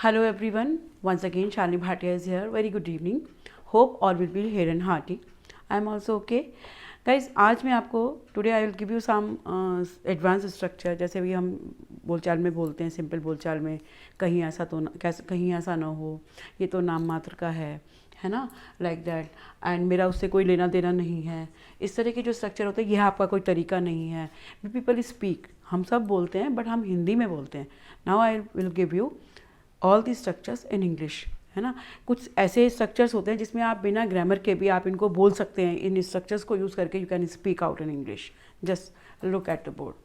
Hello everyone, once again Shalini Bhatia is here. Very good evening. Hope all will be here and hearty. I am also okay. Guys, आज मैं आपको today I will give you some advance structure. जैसे भी हम बोलचाल में बोलते हैं, सिंपल बोलचाल में कहीं ऐसा तो कहीं ऐसा ना हो, ये तो नाम मात्र का है ना, लाइक दैट. एंड मेरा उससे कोई लेना देना नहीं है. इस तरह के जो स्ट्रक्चर होते हैं, यह आपका कोई तरीका नहीं है. वी पीपल स्पीक, हम सब बोलते हैं बट हम हिंदी में बोलते हैं. Now I will give you all the structures in English, है ना. कुछ ऐसे स्ट्रक्चर्स होते हैं जिसमें आप बिना ग्रामर के भी आप इनको बोल सकते हैं. इन स्ट्रक्चर्स को यूज़ करके you can speak out in English. Just look at the board.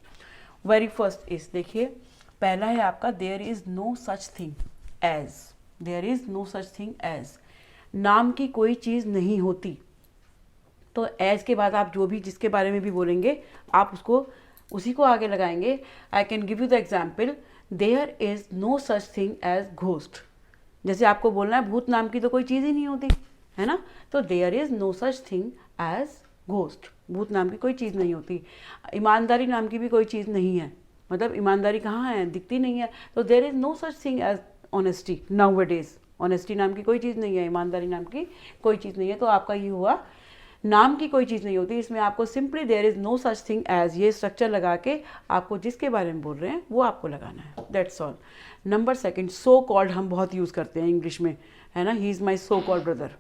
Very first is, देखिए पहला है आपका there is no such thing as. There is no such thing as, नाम की कोई चीज़ नहीं होती. तो एज के बाद आप जो भी जिसके बारे में भी बोलेंगे आप उसको उसी को आगे लगाएंगे. I can give you the example. There is no such thing as ghost. जैसे आपको बोलना है भूत नाम की तो कोई चीज़ ही नहीं होती, है ना. तो there is no such thing as ghost. भूत नाम की कोई चीज़ नहीं होती. ईमानदारी नाम की भी कोई चीज़ नहीं है. मतलब ईमानदारी कहाँ है, दिखती नहीं है. तो there is no such thing as honesty. Nowadays honesty नाम की कोई चीज़ नहीं है, ईमानदारी नाम की कोई चीज़ नहीं है. तो आपका ये हुआ नाम की कोई चीज़ नहीं होती. इसमें आपको simply there is no such thing as ये स्ट्रक्चर लगा के आपको जिसके बारे में बोल रहे हैं वो आपको लगाना है. That's all. Number second, so called हम बहुत यूज़ करते हैं इंग्लिश में, है ना. ही is my so called brother.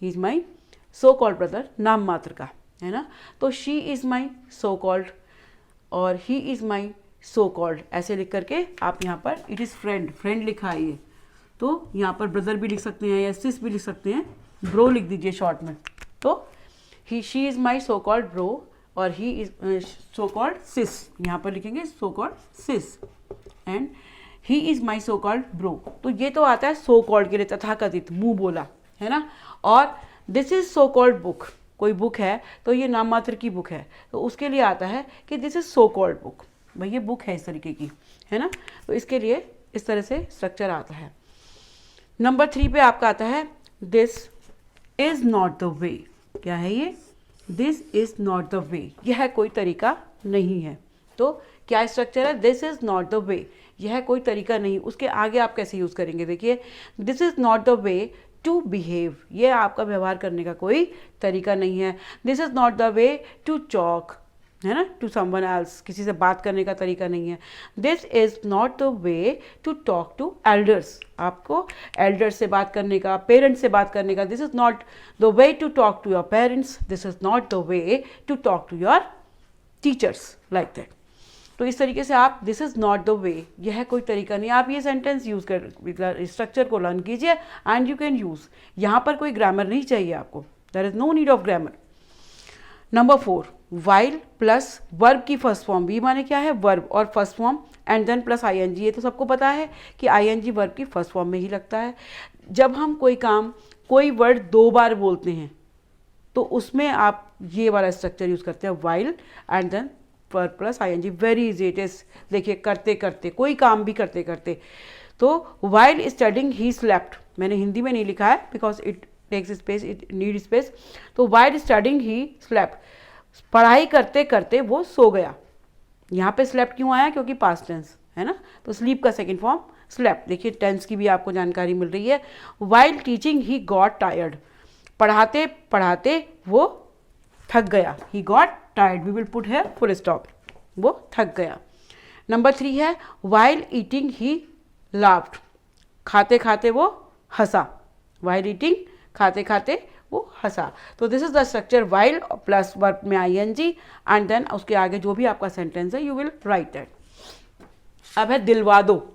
He is my so called brother, नाम मात्र का, है ना. तो she is my so called और ही इज़ माई सो कॉल्ड ऐसे लिख करके आप यहाँ पर इट इज़ फ्रेंड, फ्रेंड लिखा है ये. तो यहाँ पर ब्रदर भी लिख सकते हैं या सिस भी लिख सकते हैं. ब्रो लिख दीजिए शॉर्ट में. तो she is my so called bro और he is so called sis. यहाँ पर लिखेंगे so called sis and he is my so called bro. तो ये तो आता है सो कॉल्ड के लिए, तथाकथित, मुंह बोला, है ना. और this is so called book. कोई बुक है तो ये नाम मात्र की बुक है, तो उसके लिए आता है कि this is so called book. भाई ये बुक है इस तरीके की, है ना. तो इसके लिए इस तरह से स्ट्रक्चर आता है. नंबर 3 पे आपका आता है दिस इज नॉट द वे. क्या है ये? This is not the way. यह कोई तरीका नहीं है. तो क्या स्ट्रक्चर है? This is not the way, यह कोई तरीका नहीं. उसके आगे आप कैसे यूज करेंगे? देखिए this is not the way to behave. यह आपका व्यवहार करने का कोई तरीका नहीं है. This is not the way to talk, है ना, टू समवन एल्स. किसी से बात करने का तरीका नहीं है. This is not the way to talk to elders. आपको एल्डर्स से बात करने का, पेरेंट्स से बात करने का. This is not the way to talk to your parents. This is not the way to talk to your teachers, like that. तो इस तरीके से आप this is not the way, यह कोई तरीका नहीं. आप ये सेंटेंस यूज कर स्ट्रक्चर को लर्न कीजिए एंड यू कैन यूज. यहाँ पर कोई ग्रामर नहीं चाहिए आपको. There is no need of grammar. Number 4, while plus verb की फर्स्ट फॉर्म. वी माने क्या है? वर्ब और first form and then plus ING. ये तो सबको पता है कि आईएनजी वर्ब की फर्स्ट फॉर्म में ही लगता है. जब हम कोई काम, कोई वर्ड 2 बार बोलते हैं तो उसमें आप ये वाला स्ट्रक्चर यूज करते हैं, while and then verb plus ING. Very easy it is. देखिए करते करते, कोई काम भी करते करते. तो वाइल स्टडिंग ही स्लेप्ट. मैंने हिंदी में नहीं लिखा है because it takes space, it need space. तो वाइल स्टडिंग ही स्लेप्ट, पढ़ाई करते करते वो सो गया. यहाँ पे स्लेप्ट क्यों आया? क्योंकि पास्ट टेंस है ना. तो स्लीप का सेकंड फॉर्म स्लेप्ट. देखिए टेंस की भी आपको जानकारी मिल रही है. While teaching he got tired. पढ़ाते पढ़ाते वो थक गया. He got tired. We will put here full stop. वो थक गया. नंबर 3 है वाइल ईटिंग ही लाफ्ड. खाते खाते वो हंसा. वाइल ईटिंग, खाते खाते वो हंसा. तो this is the structure, while plus verb में आईएनजी एंड देन उसके आगे जो भी आपका सेंटेंस है यू विल राइट दैट. अब है दिलवा दो.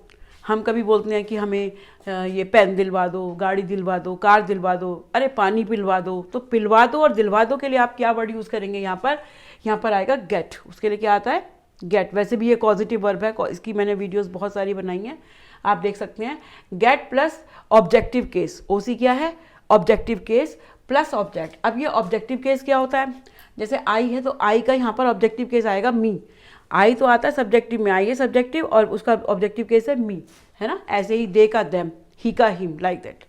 हम कभी बोलते हैं कि हमें ये पेन दिलवा दो, गाड़ी दिलवा दो, कार दिलवा दो, अरे पानी पिलवा दो. तो पिलवा दो और दिलवा दो के लिए आप क्या वर्ड यूज़ करेंगे? यहाँ पर आएगा गेट. उसके लिए क्या आता है? गेट. वैसे भी ये पॉजिटिव वर्ब है, इसकी मैंने वीडियोस बहुत सारी बनाई हैं, आप देख सकते हैं. Get plus objective case. OC क्या है? Objective case plus object. अब ये ऑब्जेक्टिव केस क्या होता है? जैसे आई है तो आई का यहाँ पर ऑब्जेक्टिव केस आएगा मी. आई तो आता है सब्जेक्टिव में, आई है सब्जेक्टिव और उसका ऑब्जेक्टिव केस है मी, है ना. ऐसे ही दे का देम, ही का हिम, लाइक दैट.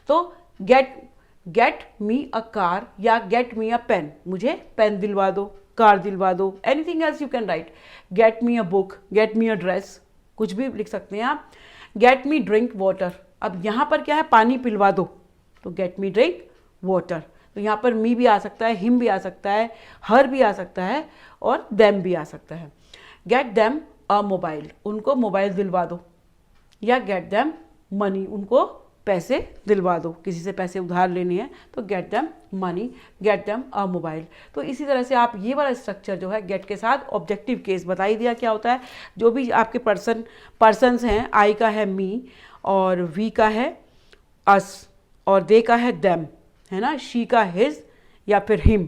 तो गेट मी अ कार या गेट मी अ पेन. मुझे पेन दिलवा दो, कार दिलवा दो. Anything else you can write. Get me a book, get me a dress, कुछ भी लिख सकते हैं आप. गेट मी ड्रिंक वाटर, अब यहाँ पर क्या है, पानी पिलवा दो, तो गेट मी ड्रिंक वाटर। तो यहाँ पर मी भी आ सकता है, हिम भी आ सकता है, हर भी आ सकता है और देम भी आ सकता है। गेट देम अ मोबाइल, उनको मोबाइल दिलवा दो, या गेट देम मनी, उनको पैसे दिलवा दो, किसी से पैसे उधार लेने हैं तो get them money, get them a mobile. तो इसी तरह से आप ये वाला स्ट्रक्चर जो है गेट के साथ ऑब्जेक्टिव केस बता ही दिया क्या होता है। जो भी आपके पर्सन्स हैं, आई का है मी और वी का है अस और दे का है देम, है ना, शी का हिज या फिर हिम,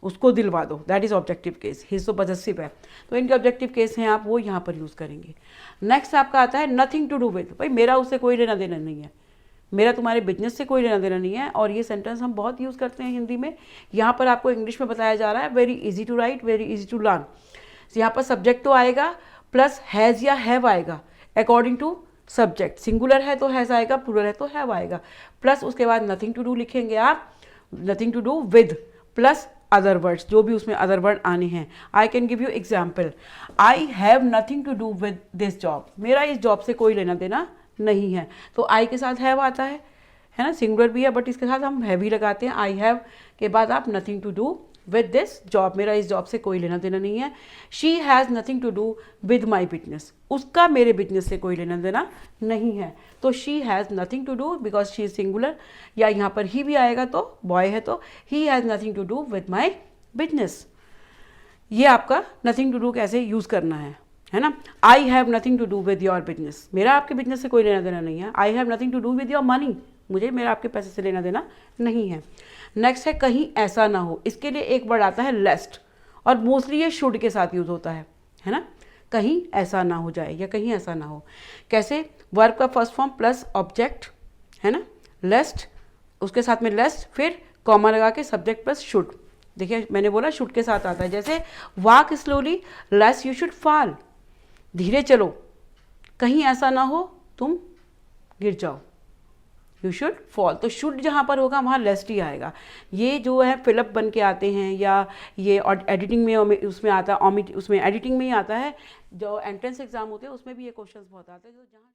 उसको दिलवा दो, that is objective case. His तो पॉजेसिव है, तो इनके ऑब्जेक्टिव केस हैं, आप वो यहाँ पर यूज़ करेंगे। नेक्स्ट आपका आता है नथिंग टू डू विद, भाई मेरा उससे कोई लेना देना नहीं है, मेरा तुम्हारे बिजनेस से कोई लेना देना नहीं है। और ये सेंटेंस हम बहुत यूज़ करते हैं हिंदी में, यहाँ पर आपको इंग्लिश में बताया जा रहा है, very easy to write, very easy to learn. यहाँ पर सब्जेक्ट तो आएगा प्लस हैज़ या हैव आएगा अकॉर्डिंग टू सब्जेक्ट, सिंगुलर है तो हैज़ आएगा, प्लूरल है तो हैव आएगा, प्लस उसके बाद नथिंग टू डू लिखेंगे आप, nothing to do with plus other words, जो भी उसमें अदर वर्ड आने हैं। I can give you example, I have nothing to do with this job, मेरा इस जॉब से कोई लेना देना नहीं है, तो आई के साथ हैव आता है ना, सिंगुलर भी है बट इसके साथ हम हैव ही लगाते हैं। आई हैव के बाद आप nothing to do with this job, मेरा इस जॉब से कोई लेना देना नहीं है। She has nothing to do with my business, उसका मेरे बिजनेस से कोई लेना देना नहीं है, तो she has nothing to do because she is singular, या यहाँ पर ही भी आएगा तो बॉय है तो he has nothing to do with my business. ये आपका नथिंग टू डू कैसे यूज़ करना है ना। I have nothing to do with your business, मेरा आपके बिजनेस से कोई लेना देना नहीं है। I have nothing to do with your money, मुझे मेरा आपके पैसे से लेना देना नहीं है। नेक्स्ट है कहीं ऐसा ना हो, इसके लिए एक वर्ड आता है लेस्ट, और मोस्टली ये शुड के साथ यूज होता है ना, कहीं ऐसा ना हो जाए या कहीं ऐसा ना हो। कैसे, वर्ब का फर्स्ट फॉर्म प्लस ऑब्जेक्ट, है ना, लेस्ट, उसके साथ में लेस्ट, फिर कॉमा लगा के सब्जेक्ट प्लस शुड। देखिए मैंने बोला शुड के साथ आता है, जैसे walk slowly लेस्ट you should fall, धीरे चलो कहीं ऐसा ना हो तुम गिर जाओ, यू शुड फॉल। तो शुड जहाँ पर होगा वहाँ लेस्ट ही आएगा। ये जो है फिलअप बन के आते हैं, या ये एडिटिंग में उसमें आता है, उसमें एडिटिंग में ही आता है, जो एंट्रेंस एग्जाम होते हैं उसमें भी ये क्वेश्चंस बहुत आते हैं, जो जहाँ